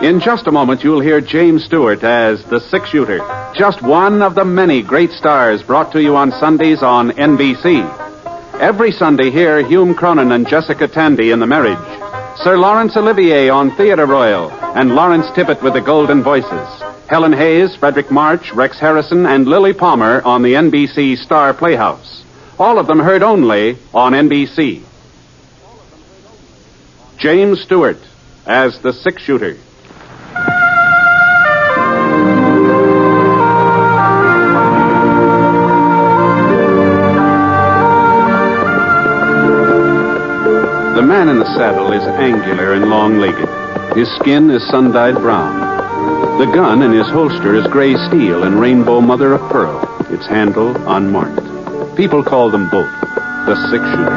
In just a moment, you'll hear James Stewart as the six-shooter, just one of the many great stars brought to you on Sundays on NBC. Every Sunday, hear Hume Cronin and Jessica Tandy in The Marriage, Sir Laurence Olivier on Theatre Royal, and Lawrence Tippett with the Golden Voices, Helen Hayes, Frederick March, Rex Harrison, and Lily Palmer on the NBC Star Playhouse. All of them heard only on NBC. James Stewart as the six-shooter. The man in the saddle is angular and long-legged. His skin is sun-dyed brown. The gun in his holster is gray steel and rainbow mother of pearl, its handle unmarked. People call them both the six-shooter.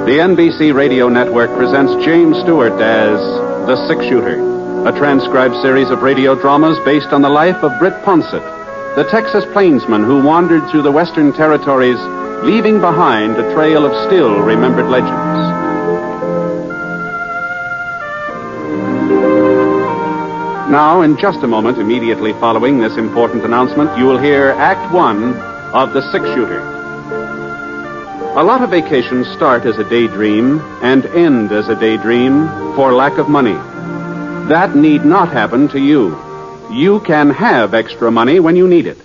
The NBC Radio Network presents James Stewart as the six-shooter, a transcribed series of radio dramas based on the life of Britt Ponset, the Texas plainsman who wandered through the Western Territories, leaving behind a trail of still-remembered legends. Now, in just a moment, immediately following this important announcement, you will hear Act One of The Six-Shooter. A lot of vacations start as a daydream and end as a daydream for lack of money. That need not happen to you. You can have extra money when you need it.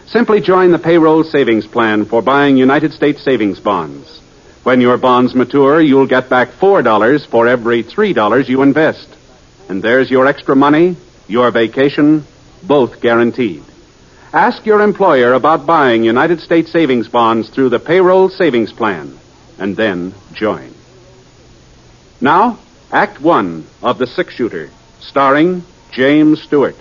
Simply join the payroll savings plan for buying United States savings bonds. When your bonds mature, you'll get back $4 for every $3 you invest. And there's your extra money, your vacation, both guaranteed. Ask your employer about buying United States savings bonds through the payroll savings plan, and then join. Now, Act One of The Six-Shooter, starring James Stewart.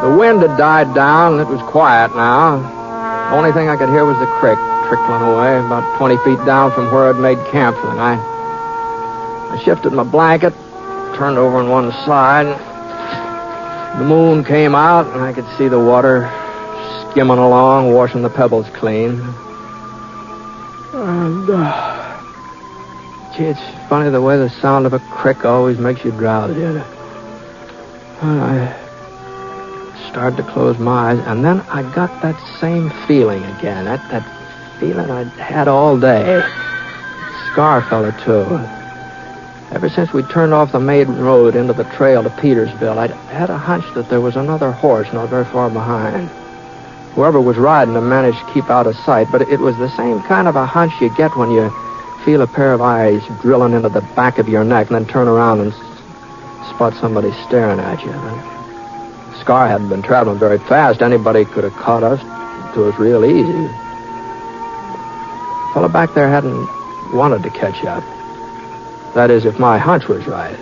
The wind had died down, and it was quiet now. The only thing I could hear was the creek trickling away about 20 feet down from where I'd made camp for the night. I shifted my blanket, turned over on one side. The moon came out, and I could see the water skimming along, washing the pebbles clean. And, gee, it's funny the way the sound of a creek always makes you drowsy. I started to close my eyes, and then I got that same feeling again. That feeling I'd had all day. Scar fella, too. Ever since we turned off the main road into the trail to Petersville, I'd had a hunch that there was another horse not very far behind. Whoever was riding him managed to keep out of sight, but it was the same kind of a hunch you get when you feel a pair of eyes drilling into the back of your neck and then turn around and spot somebody staring at you. Scar hadn't been traveling very fast. Anybody could have caught us. It was real easy. The fellow back there hadn't wanted to catch up. That is, if my hunch was right.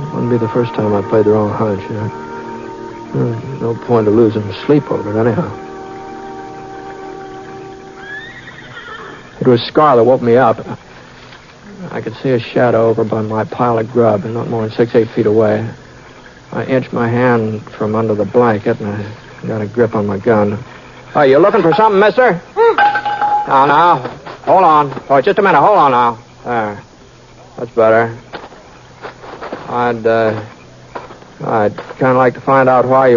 It wouldn't be the first time I played the wrong hunch. No point of losing sleep over it, anyhow. It was Scar that woke me up. I could see a shadow over by my pile of grub, and not more than 6-8 feet away. I inched my hand from under the blanket, and I got a grip on my gun. Oh, you looking for something, mister? Now. Hold on. Oh, just a minute. Hold on now. There. That's better. I'd kind of like to find out why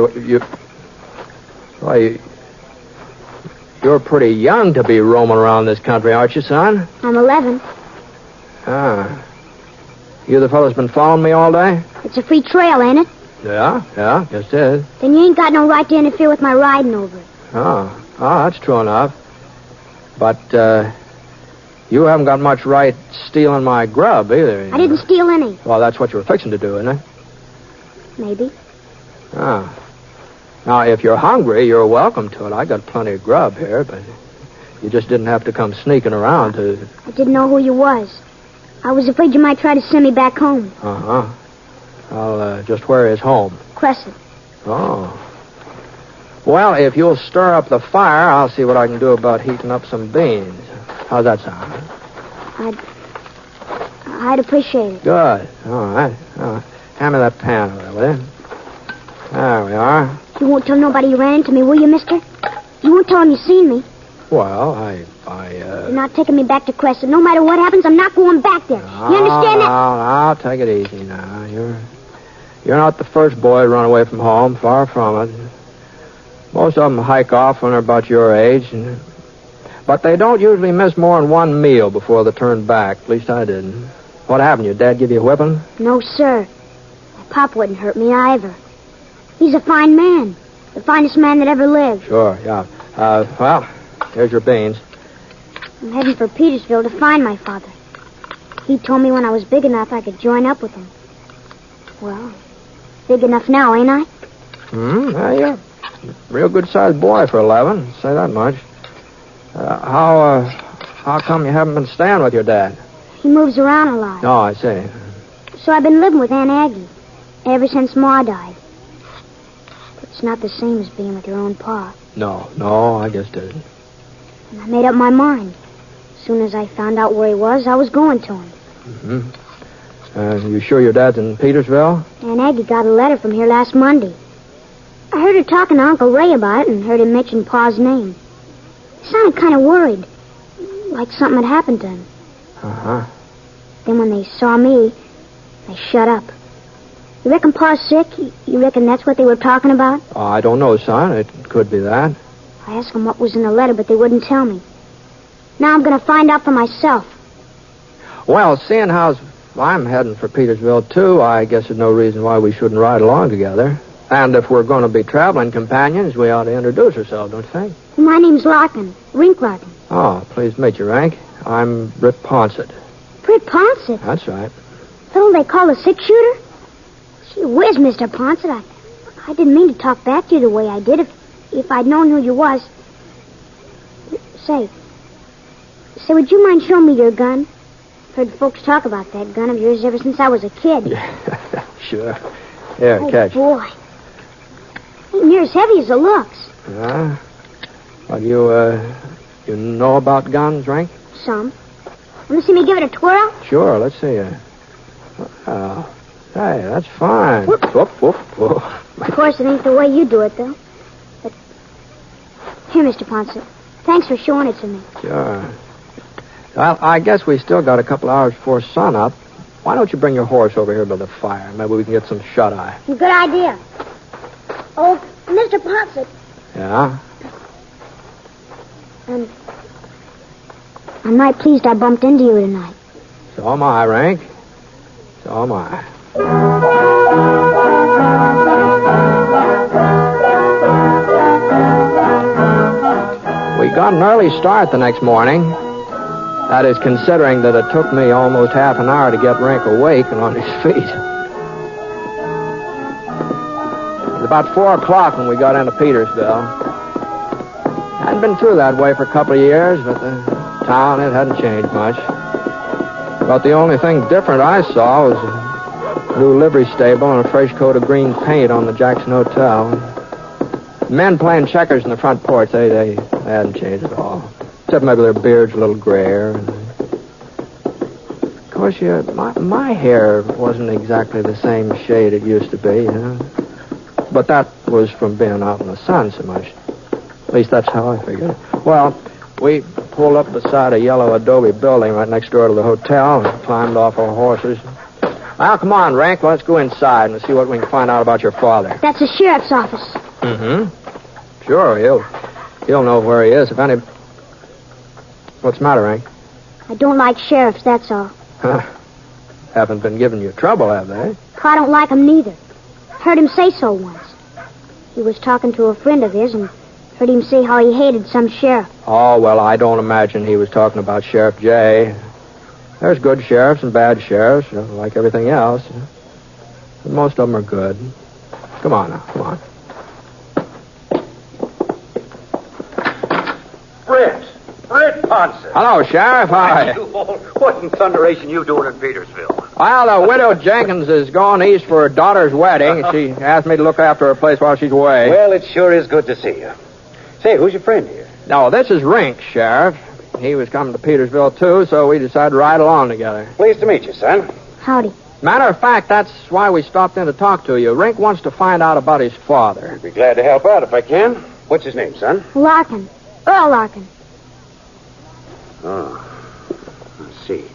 you're pretty young to be roaming around this country, aren't you, son? I'm 11. Ah. You the fellow's been following me all day? It's a free trail, ain't it? Yeah, guess it is. Then you ain't got no right to interfere with my riding over it. Oh, that's true enough. But, you haven't got much right stealing my grub, either. I didn't steal any. Well, that's what you were fixing to do, isn't it? Maybe. Ah. Now, if you're hungry, you're welcome to it. I got plenty of grub here, but you just didn't have to come sneaking around to... I didn't know who you was. I was afraid you might try to send me back home. Uh-huh. Well, just where is home? Crescent. Oh. Well, if you'll stir up the fire, I'll see what I can do about heating up some beans. How's that sound? I'd appreciate it. Good. All right. Hand me that pan over there, will you? There we are. You won't tell nobody you ran into me, will you, mister? You won't tell them you seen me. Well, You're not taking me back to Crescent. No matter what happens, I'm not going back there. You understand that? No, take it easy now. You're not the first boy to run away from home. Far from it. Most of them hike off when they're about your age. But they don't usually miss more than one meal before they turn back. At least I didn't. What happened? Your dad give you a whipping? No, sir. My pop wouldn't hurt me either. He's a fine man. The finest man that ever lived. Sure, yeah. Well, here's your beans. I'm heading for Petersville to find my father. He told me when I was big enough I could join up with him. Well, big enough now, ain't I? Yeah, you're a real good-sized boy for 11. Say that much. How come you haven't been staying with your dad? He moves around a lot. Oh, I see. So I've been living with Aunt Aggie ever since Ma died. But it's not the same as being with your own pa. No, I just didn't. And I made up my mind. As soon as I found out where he was, I was going to him. Mm-hmm. You sure your dad's in Petersville? Aunt Aggie got a letter from here last Monday. I heard her talking to Uncle Ray about it and heard him mention Pa's name. He sounded kind of worried, like something had happened to him. Uh-huh. Then when they saw me, they shut up. You reckon Pa's sick? You reckon that's what they were talking about? Oh, I don't know, son. It could be that. I asked them what was in the letter, but they wouldn't tell me. Now I'm going to find out for myself. Well, seeing how I'm heading for Petersville, too, I guess there's no reason why we shouldn't ride along together. And if we're going to be traveling companions, we ought to introduce ourselves, don't you think? My name's Larkin. Rink Larkin. Oh, pleased to meet you, Rank. I'm Britt Ponset. Britt Ponset? That's right. Fellow they call a six-shooter? Gee whiz, Mr. Ponset. I didn't mean to talk back to you the way I did. If I'd known who you was... Say, would you mind showing me your gun? Heard folks talk about that gun of yours ever since I was a kid. Yeah, sure. Here, catch. Boy. Ain't near as heavy as it looks. Yeah? Well, you know about guns, Rank? Some. Want to see me give it a twirl? Sure, let's see. Hey, that's fine. Whoop. Whoop. Of course, it ain't the way you do it, though. But here, Mr. Ponset. Thanks for showing it to me. Sure. Well, I guess we still got a couple hours before sunup. Why don't you bring your horse over here by the fire? Maybe we can get some shut-eye. Good idea. Oh, Mr. Ponset. Yeah? I'm right pleased I bumped into you tonight. So am I, Rank. So am I. We got an early start the next morning. That is, considering that it took me almost half an hour to get Rink awake and on his feet. It was about 4 o'clock when we got into Petersville. I'd been through that way for a couple of years, but the town, it hadn't changed much. About the only thing different I saw was a new livery stable and a fresh coat of green paint on the Jackson Hotel. Men playing checkers in the front porch, they hadn't changed at all. Except maybe their beards a little grayer. Of course, my hair wasn't exactly the same shade it used to be, you know. But that was from being out in the sun so much. At least that's how I figured it. Well, we pulled up beside a yellow adobe building right next door to the hotel and climbed off our horses. Well, come on, Rank. Let's go inside and see what we can find out about your father. That's the sheriff's office. Mm-hmm. Sure, he'll know where he is. If any... What's the matter, Rank? I don't like sheriffs, that's all. Huh. Haven't been giving you trouble, have they? I don't like him neither. Heard him say so once. He was talking to a friend of his and heard him say how he hated some sheriff. Oh, well, I don't imagine he was talking about Sheriff J. There's good sheriffs and bad sheriffs, you know, like everything else. But most of them are good. Come on now, come on. Britt Ponset. Hello, Sheriff. Hi. What in thunderation you doing in Petersville? Well, the widow Jenkins is going east for her daughter's wedding. She asked me to look after her place while she's away. Well, it sure is good to see you. Say, who's your friend here? No, this is Rink, Sheriff. He was coming to Petersville, too, so we decided to ride along together. Pleased to meet you, son. Howdy. Matter of fact, that's why we stopped in to talk to you. Rink wants to find out about his father. I'd be glad to help out if I can. What's his name, son? Larkin. Earl Larkin. Oh, I see.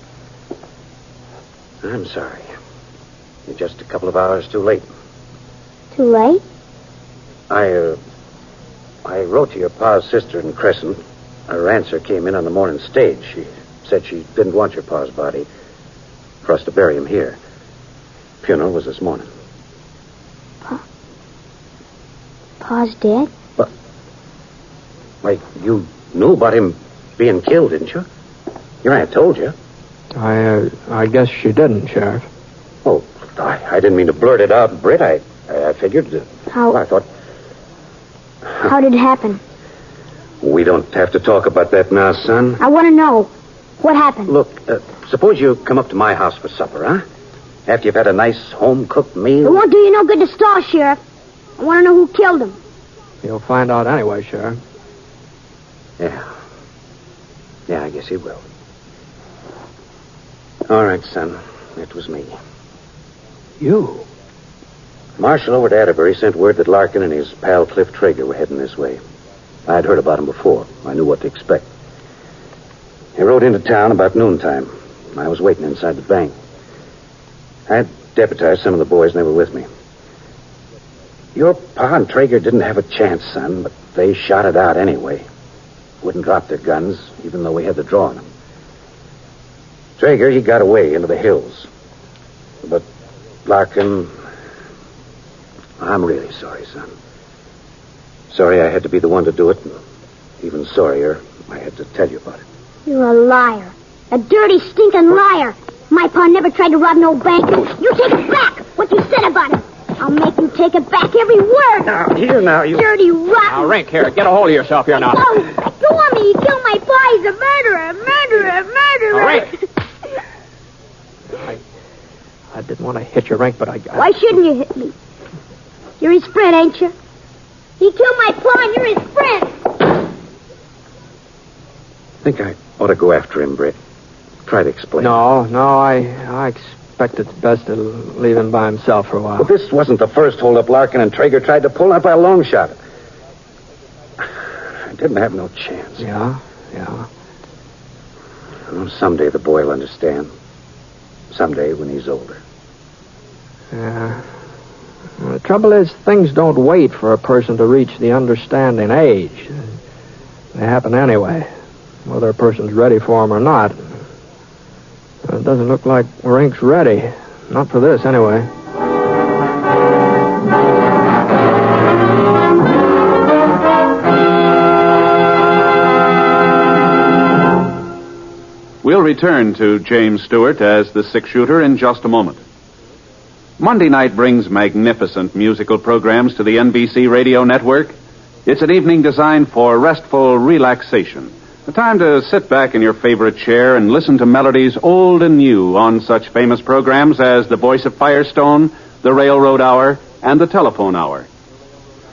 I'm sorry. You're just a couple of hours too late. Too late? I wrote to your pa's sister in Crescent. Her answer came in on the morning stage. She said she didn't want your pa's body for us to bury him here. Funeral was this morning. Pa's dead? But, why, you knew about him being killed, didn't you? Your aunt told you. I guess she didn't, Sheriff. Oh, I didn't mean to blurt it out, Britt. I figured... How? I thought... How did it happen? We don't have to talk about that now, son. I want to know. What happened? Look, suppose you come up to my house for supper, huh? After you've had a nice home-cooked meal. It won't do you no good to stall, Sheriff. I want to know who killed him. You'll find out anyway, Sheriff. Yeah. Yeah, I guess he will. All right, son. It was me. You? Marshal over at Atterbury sent word that Larkin and his pal Cliff Traeger were heading this way. I'd heard about him before. I knew what to expect. He rode into town about noontime. I was waiting inside the bank. I had deputized some of the boys, and they were with me. Your pa and Traeger didn't have a chance, son, but they shot it out anyway. Wouldn't drop their guns, even though we had the draw on them. Traeger, he got away into the hills. But Larkin... I'm really sorry, son. Sorry I had to be the one to do it. And even sorrier, I had to tell you about it. You're a liar. A dirty, stinking liar. My pa never tried to rob no bank. You take it back, what you said about him. I'll make you take it back, every word. Now, you... Dirty, rotten... Now, Rink, here, get a hold of yourself here now. Go on me. He killed my pa. He's a murderer. Now, Rink! I didn't want to hit you, Rink, but I... Why shouldn't you hit me? You're his friend, ain't you? He killed my pa, and you're his friend. I think I ought to go after him, Britt. Try to explain. No, I expect it's best to leave him by himself for a while. But this wasn't the first holdup Larkin and Traeger tried to pull, not by a long shot. I didn't have no chance. Yeah. Well, someday the boy will understand. Someday when he's older. Yeah. Well, the trouble is, things don't wait for a person to reach the understanding age. They happen anyway, whether a person's ready for them or not. It doesn't look like Rink's ready. Not for this, anyway. We'll return to James Stewart as the six-shooter in just a moment. Monday night brings magnificent musical programs to the NBC radio network. It's an evening designed for restful relaxation. A time to sit back in your favorite chair and listen to melodies old and new on such famous programs as The Voice of Firestone, The Railroad Hour, and The Telephone Hour.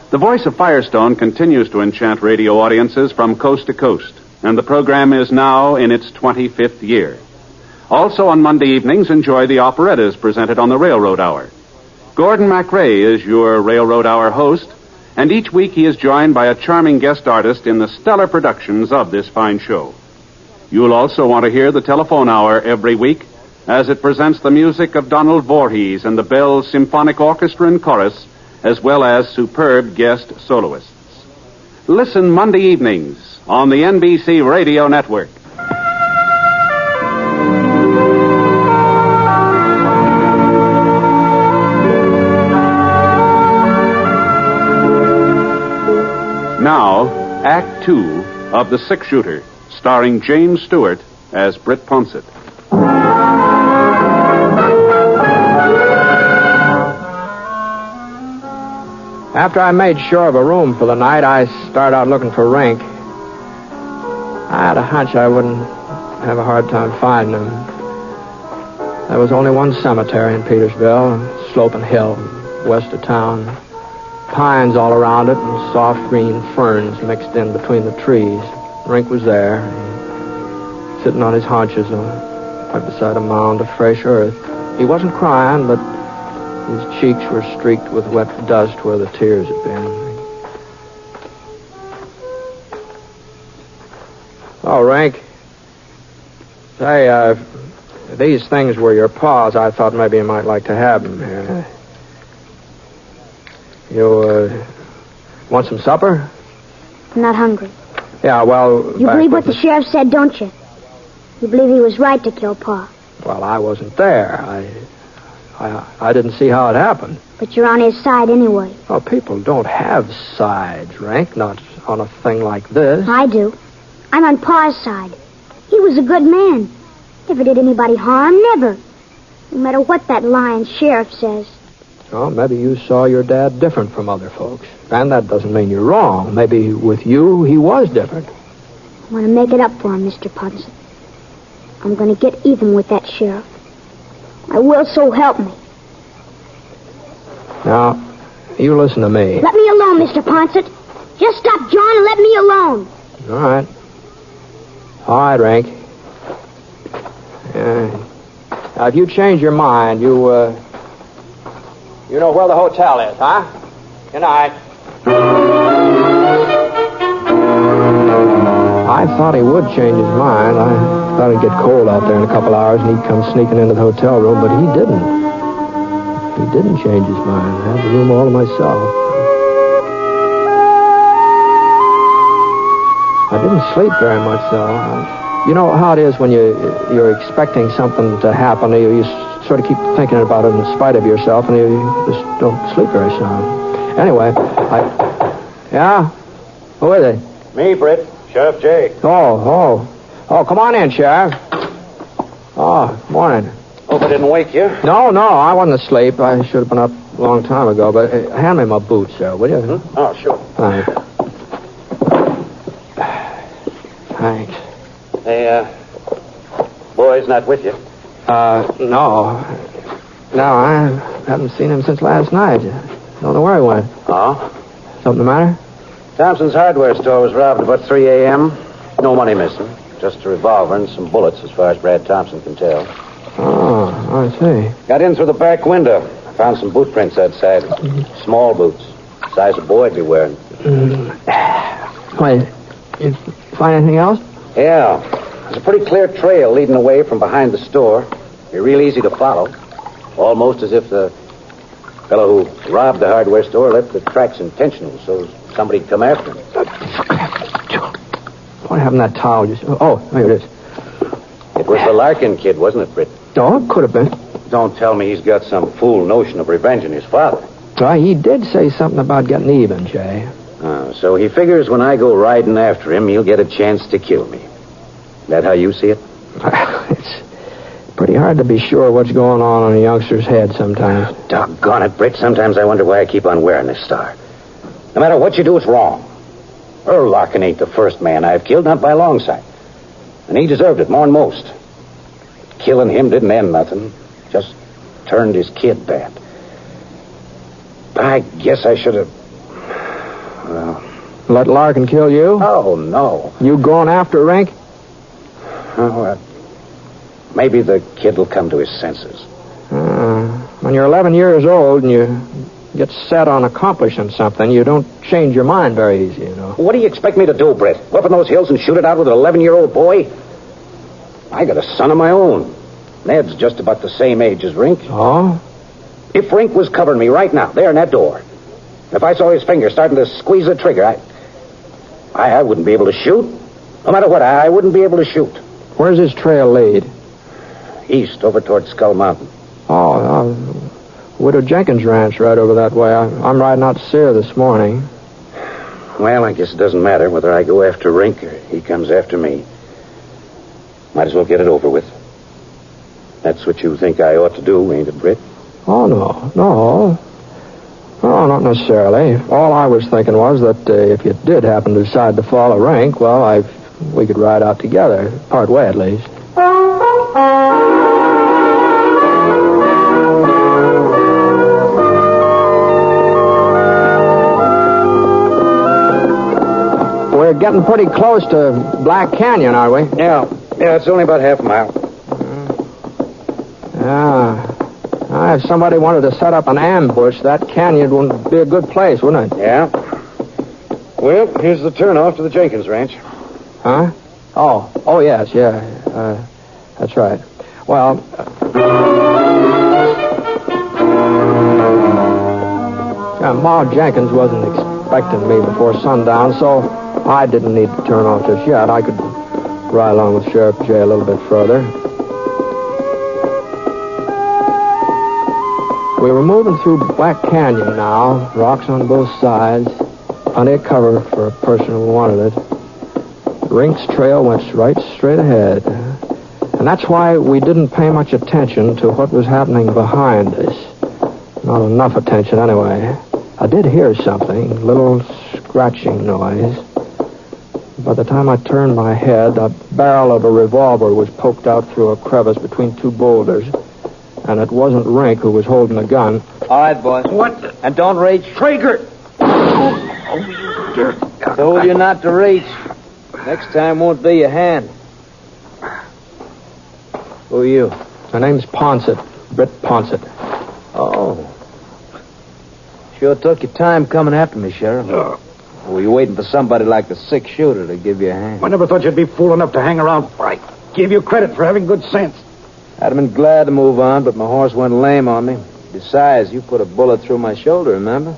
The Voice of Firestone continues to enchant radio audiences from coast to coast, and the program is now in its 25th year. Also on Monday evenings, enjoy the operettas presented on the Railroad Hour. Gordon MacRae is your Railroad Hour host, and each week he is joined by a charming guest artist in the stellar productions of this fine show. You'll also want to hear the Telephone Hour every week, as it presents the music of Donald Voorhees and the Bell Symphonic Orchestra and Chorus, as well as superb guest soloists. Listen Monday evenings on the NBC Radio Network. Now, Act 2 of The Six-Shooter, starring James Stewart as Britt Ponset. After I made sure of a room for the night, I started out looking for Rink. I had a hunch I wouldn't have a hard time finding him. There was only one cemetery in Petersville, a sloping hill west of town. Pines all around it and soft green ferns mixed in between the trees. Rink was there. sitting on his haunches right beside a mound of fresh earth. He wasn't crying, but his cheeks were streaked with wet dust where the tears had been. Oh, Rink. Say, these things were your paws. I thought maybe you might like to have them here. You, want some supper? I'm not hungry. Yeah, well... You believe what the sheriff said, don't you? You believe he was right to kill Pa? Well, I wasn't there. I didn't see how it happened. But you're on his side anyway. Oh, people don't have sides, Rink, not on a thing like this. I do. I'm on Pa's side. He was a good man. Never did anybody harm, never. No matter what that lying sheriff says. Oh, maybe you saw your dad different from other folks. And that doesn't mean you're wrong. Maybe with you, he was different. I want to make it up for him, Mr. Ponset. I'm going to get even with that sheriff. I will, so help me. Now, you listen to me. Let me alone, Mr. Ponset. Just stop John and let me alone. All right. All right, Rink. Now, if you change your mind, you know where the hotel is, huh? Good night. I thought he would change his mind. I thought it'd get cold out there in a couple hours and he'd come sneaking into the hotel room, but he didn't. He didn't change his mind. I had the room all to myself. I didn't sleep very much, though. You know how it is when you're expecting something to happen. You sort of keep thinking about it in spite of yourself, and you just don't sleep very sound. Anyway, Yeah? Who is it? Me, Britt. Sheriff J. Oh, come on in, Sheriff. Oh, morning. Hope I didn't wake you. No, I wasn't asleep. I should have been up a long time ago, but hand me my boots, sir, will you? Oh, sure. Thanks. Thanks. Hey, boy's not with you? No. No, I haven't seen him since last night. Don't know where he went. Oh? Something the matter? Thompson's hardware store was robbed about 3 a.m. No money missing. Just a revolver and some bullets, as far as Brad Thompson can tell. Oh, I see. Got in through the back window. Found some boot prints outside. Mm-hmm. Small boots. Size a boy'd be wearing. Wait, you find anything else? Yeah. There's a pretty clear trail leading away from behind the store. Be real easy to follow. Almost as if the fellow who robbed the hardware store left the tracks intentional, so somebody'd come after him. What happened to that towel? Oh, here it is. It was the Larkin kid, wasn't it, Britt? Oh, it could have been. Don't tell me he's got some fool notion of revenging his father. Well, he did say something about getting even, Jay. So he figures when I go riding after him, he'll get a chance to kill me. That how you see it? It's pretty hard to be sure what's going on in a youngster's head sometimes. Doggone it, Britt. Sometimes I wonder why I keep on wearing this star. No matter what you do, it's wrong. Earl Larkin ain't the first man I've killed, not by a long sight. And he deserved it more than most. Killing him didn't end nothing. Just turned his kid bad. I guess I should have... Well... Let Larkin kill you? Oh, no. You going after Rink? Oh, maybe the kid will come to his senses. When you're 11 years old and you get set on accomplishing something, you don't change your mind very easy, you know. What do you expect me to do, Britt? Go up in those hills and shoot it out with an 11-year-old boy? I got a son of my own. Ned's just about the same age as Rink. Oh? If Rink was covering me right now, there in that door, if I saw his finger starting to squeeze the trigger, I wouldn't be able to shoot. No matter what, I wouldn't be able to shoot. Where's his trail lead? East, over toward Skull Mountain. Oh, Widow Jenkins' ranch right over that way. I'm riding out to see her this morning. Well, I guess it doesn't matter whether I go after Rink or he comes after me. Might as well get it over with. That's what you think I ought to do, ain't it, Britt? Oh, no. No, not necessarily. All I was thinking was that if you did happen to decide to follow Rink, well, we could ride out together, part way at least. We're getting pretty close to Black Canyon, are we? Yeah. Yeah, it's only about half a mile. If somebody wanted to set up an ambush, that canyon would be a good place, wouldn't it? Yeah. Well, here's the turnoff to the Jenkins ranch. Huh? Oh, yes, yeah. That's right. Well, Ma Jenkins wasn't expecting me before sundown, so I didn't need to turn off just yet. I could ride along with Sheriff J a little bit further. We were moving through Black Canyon now, rocks on both sides, plenty of cover for a person who wanted it. Rink's trail went right straight ahead, and that's why we didn't pay much attention to what was happening behind us. Not enough attention, anyway. I did hear something, a little scratching noise. By the time I turned my head, the barrel of a revolver was poked out through a crevice between two boulders, and it wasn't Rink who was holding the gun. All right, boys. What? And don't reach. Traeger! Told you not to reach. Next time won't be your hand. Who are you? My name's Ponset, Britt Ponset. Oh. Sure took your time coming after me, Sheriff. Were you waiting for somebody like the 6-shooter to give you a hand? I never thought you'd be fool enough to hang around. I give you credit for having good sense. I'd have been glad to move on, but my horse went lame on me. Besides, you put a bullet through my shoulder, remember?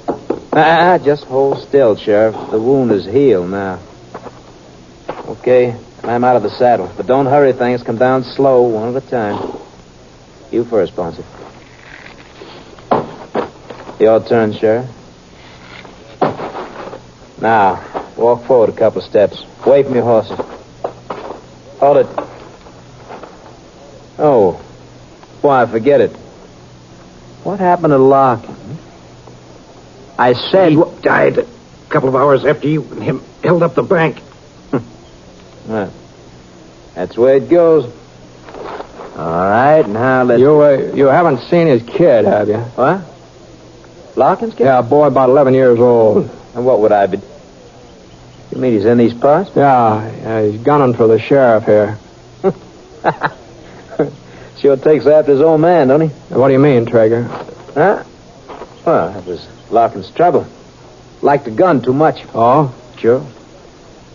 Just hold still, Sheriff. The wound is healed now. Okay, climb out of the saddle. But don't hurry things. Come down slow, one at a time. You first, Ponset. Your turn, Sheriff. Now, walk forward a couple of steps. Away from your horses. Hold it. Oh. Why, forget it. What happened to Larkin? I said... He died a couple of hours after you and him held up the bank. Well, that's the way it goes. All right, now let's... You haven't seen his kid, have you? What? Larkin's kid? Yeah, a boy about 11 years old. And what would I be... You mean he's in these parts? Yeah, he's gunning for the sheriff here. Sure takes after his old man, don't he? What do you mean, Traeger? Huh? Well, that was Larkin's trouble. Liked the gun too much. Oh? Sure.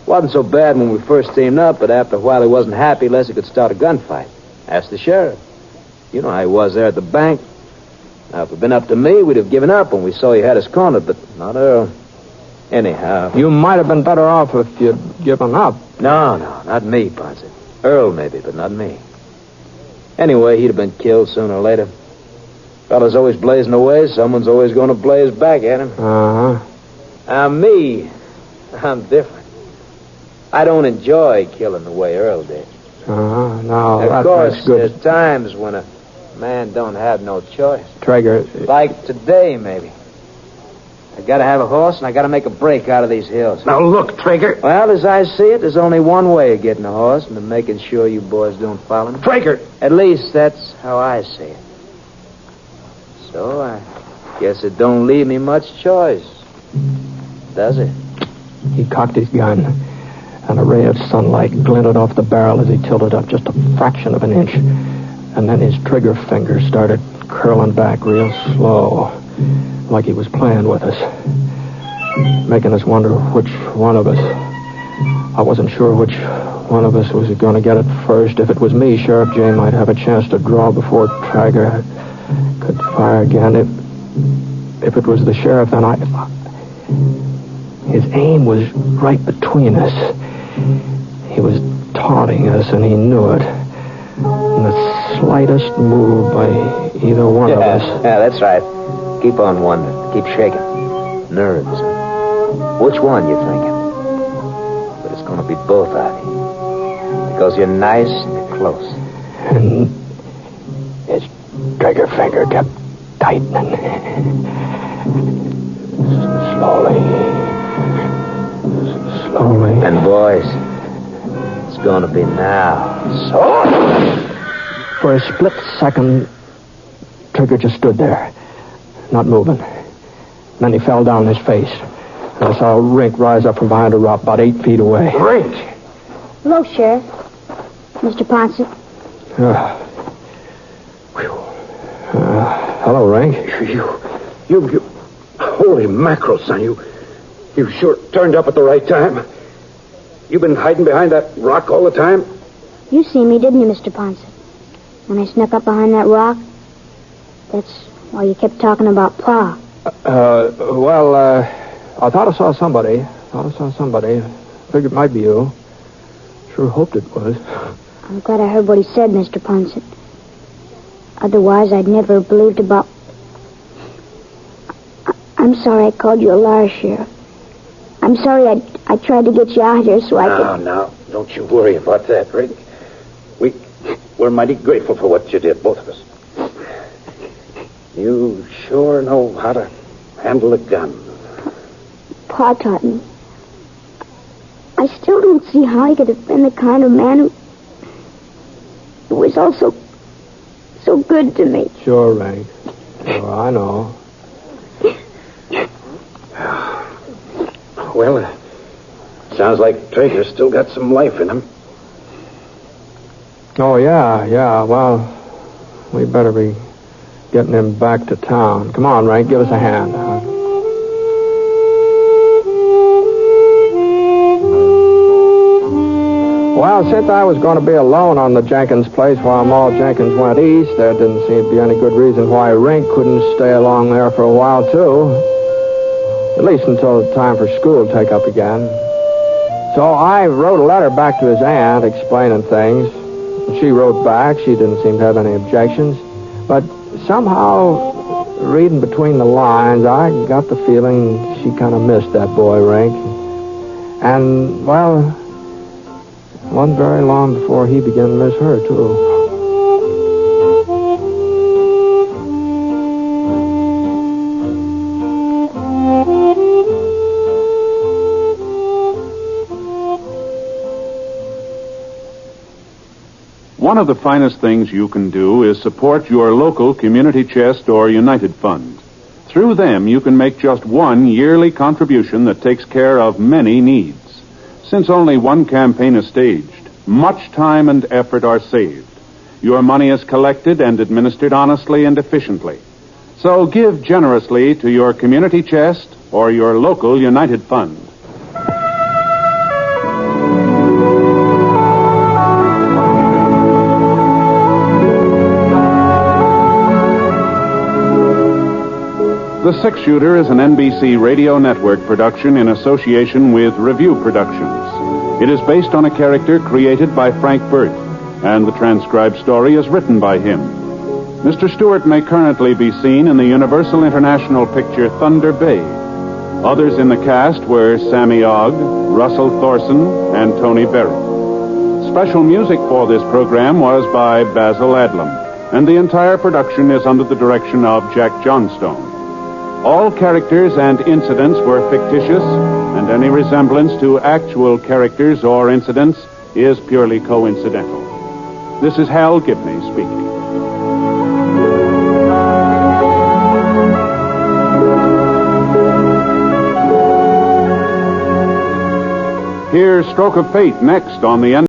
Wasn't so bad when we first teamed up, but after a while he wasn't happy unless he could start a gunfight. Ask the sheriff. You know how he was there at the bank. Now, if it had been up to me, we'd have given up when we saw he had us cornered, but not Earl. Anyhow... You might have been better off if you'd given up. No, not me, Ponset. Earl, maybe, but not me. Anyway, he'd have been killed sooner or later. Fella's always blazing away. Someone's always going to blaze back at him. Uh-huh. Me, I'm different. I don't enjoy killing the way Earl did. Uh-huh. No, of course, there's times when a man don't have no choice. Traeger... Like today, maybe. I gotta have a horse, and I gotta make a break out of these hills. Now, look, Traeger. Well, as I see it, there's only one way of getting a horse, and of making sure you boys don't follow me. Traeger! At least that's how I see it. So I guess it don't leave me much choice, does it? He cocked his gun, and a ray of sunlight glinted off the barrel as he tilted up just a fraction of an inch. And then his trigger finger started curling back real slow, like he was playing with us, making us wonder which one of us. I wasn't sure which one of us was going to get it first. If it was me, Sheriff J might have a chance to draw before Traeger could fire again. If it was the sheriff, then his aim was right between us. He was taunting us, and he knew it. And the slightest move by either one of us... Yeah, that's right. Keep on wondering. Keep shaking. Nerves. Which one you thinking? But it's going to be both of you. Because you're nice and you're close. And his trigger finger kept tightening. Slowly. And boys, it's going to be now. So... For a split second, Trigger just stood there, not moving. Then he fell down on his face. And I saw Rink rise up from behind a rock about 8 feet away. Rink! Hello, Sheriff. Mr. Ponset. Hello, Rink. You... Holy mackerel, son. You sure turned up at the right time. You've been hiding behind that rock all the time? You see me, didn't you, Mr. Ponset? When I snuck up behind that rock, that's why you kept talking about Pa. I thought I saw somebody. Figured it might be you. Sure hoped it was. I'm glad I heard what he said, Mr. Ponset. Otherwise, I'd never have believed about... I'm sorry I called you a liar, Sheriff. I'm sorry I tried to get you out here so I could... No, don't you worry about that, Rink. We're mighty grateful for what you did, both of us. You sure know how to handle a gun. Pa taught me. I still don't see how he could have been the kind of man who was also so good to me. Sure, Rink. Sure, I know. Well, sounds like Traeger's still got some life in him. Oh, yeah. Well, we better be getting him back to town. Come on, Rink, give us a hand. Well, since I was going to be alone on the Jenkins place while Maul Jenkins went east, there didn't seem to be any good reason why Rink couldn't stay along there for a while, too. At least until the time for school to take up again. So I wrote a letter back to his aunt explaining things. She wrote back. She didn't seem to have any objections. But somehow, reading between the lines, I got the feeling she kind of missed that boy, Rink. And, well, it wasn't very long before he began to miss her, too. One of the finest things you can do is support your local community chest or United Fund. Through them, you can make just one yearly contribution that takes care of many needs. Since only one campaign is staged, much time and effort are saved. Your money is collected and administered honestly and efficiently. So give generously to your community chest or your local United Fund. The Six Shooter is an NBC Radio Network production in association with Review Productions. It is based on a character created by Frank Burt, and the transcribed story is written by him. Mr. Stewart may currently be seen in the Universal International picture Thunder Bay. Others in the cast were Sammy Ogg, Russell Thorson, and Tony Berry. Special music for this program was by Basil Adlam, and the entire production is under the direction of Jack Johnstone. All characters and incidents were fictitious, and any resemblance to actual characters or incidents is purely coincidental. This is Hal Gibney speaking. Here's Stroke of Fate next on the end.